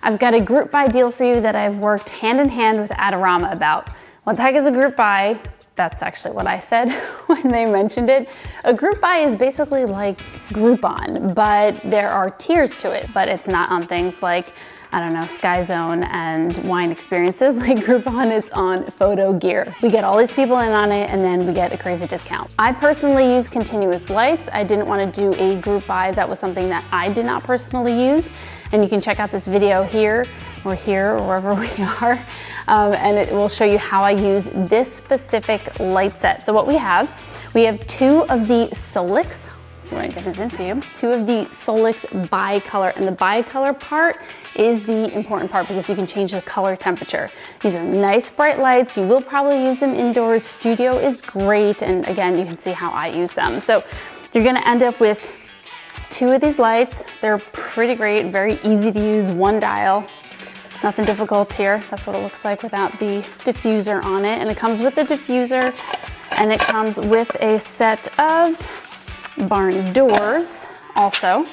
I've got a group buy deal for you that I've worked hand in hand with Adorama about. What the heck is a group buy? That's actually what I said when they mentioned it. A group buy is basically like Groupon, but there are tiers to it, but it's not on things like, I don't know, Sky Zone and wine experiences like Groupon. It's on photo gear. We get all these people in on it and then we get a crazy discount. I personally use continuous lights. I didn't want to do a group buy. That was something that I did not personally use. And you can check out this video here or wherever we are. And it will show you how I use this specific light set. So what we have two of the Solix. Let's see if I can get this in for you. Two of the Solix Bicolor, and the bicolor part is the important part because you can change the color temperature. These are nice bright lights. You will probably use them indoors. Studio is great, and again, you can see how I use them. So you're gonna end up with two of these lights. They're pretty great, very easy to use, one dial. Nothing difficult here. That's what it looks like without the diffuser on it. And it comes with the diffuser, and it comes with a set of barn doors also.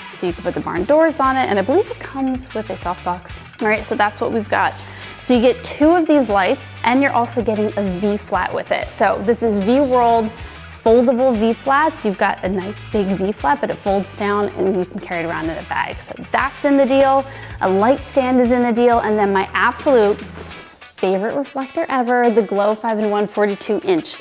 So you can put the barn doors on it, and I believe it comes with a softbox. All right, so that's what we've got. So you get two of these lights, and you're also getting a V flat with it. So this is V-World Foldable V Flats. You've got a nice big V flat, but it folds down and you can carry it around in a bag. So that's in the deal. A light stand is in the deal. And then my absolute favorite reflector ever, the Glow 5-in-1 42-inch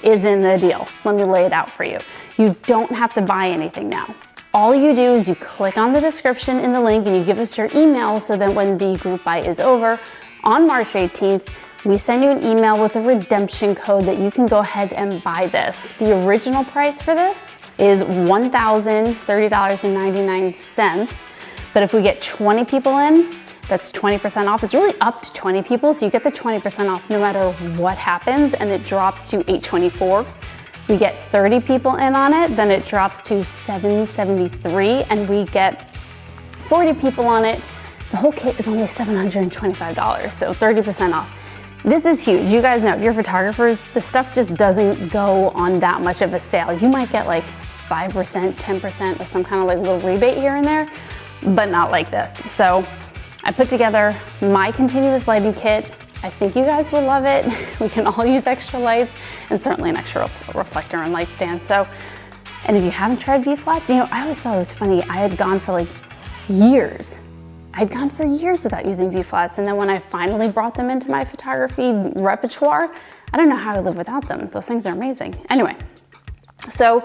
is in the deal. Let me lay it out for you. You don't have to buy anything now. All you do is you click on the description in the link and you give us your email so that when the group buy is over on March 18th, we send you an email with a redemption code that you can go ahead and buy this. The original price for this is $1,030.99. But if we get 20 people in, that's 20% off. It's really up to 20 people, so you get the 20% off no matter what happens, and it drops to $824. We get 30 people in on it, then it drops to $773, and we get 40 people on it. The whole kit is only $725, so 30% off. This is huge. You guys know, if you're photographers, the stuff just doesn't go on that much of a sale. You might get like 5%, 10%, or some kind of like little rebate here and there, but not like this. So I put together my continuous lighting kit. I think you guys will love it. We can all use extra lights and certainly an extra reflector and light stand. So, and if you haven't tried V Flats, you know, I always thought it was funny. I had gone for like years. I'd gone for years without using V Flats. And then when I finally brought them into my photography repertoire, I don't know how I live without them. Those things are amazing. Anyway, so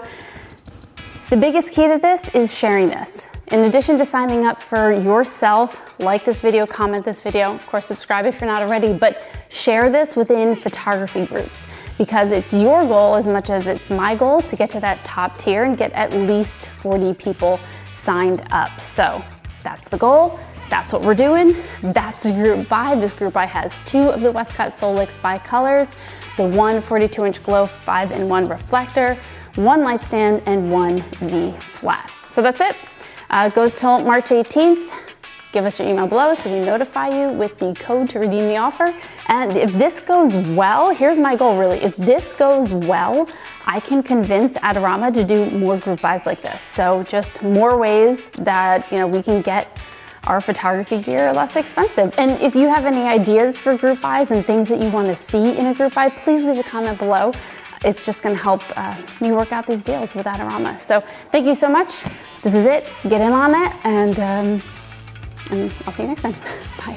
the biggest key to this is sharing this. In addition to signing up for yourself, like this video, comment this video, of course, subscribe if you're not already, but share this within photography groups because it's your goal as much as it's my goal to get to that top tier and get at least 40 people signed up. So that's the goal. That's what we're doing. That's a group buy. This group buy has two of the Westcott Solix Bicolors, the one 42-inch Glow 5-in-1 reflector, one light stand, and one V flat. So that's it. It goes till March 18th. Give us your email below so we notify you with the code to redeem the offer. And if this goes well, here's my goal really. If this goes well, I can convince Adorama to do more group buys like this. So just more ways that, you know, we can get our photography gear less expensive. And if you have any ideas for group buys and things that you want to see in a group buy, please leave a comment below. It's just going to help me work out these deals with Adorama. So thank you so much. This is it. Get in on it, and I'll see you next time. Bye.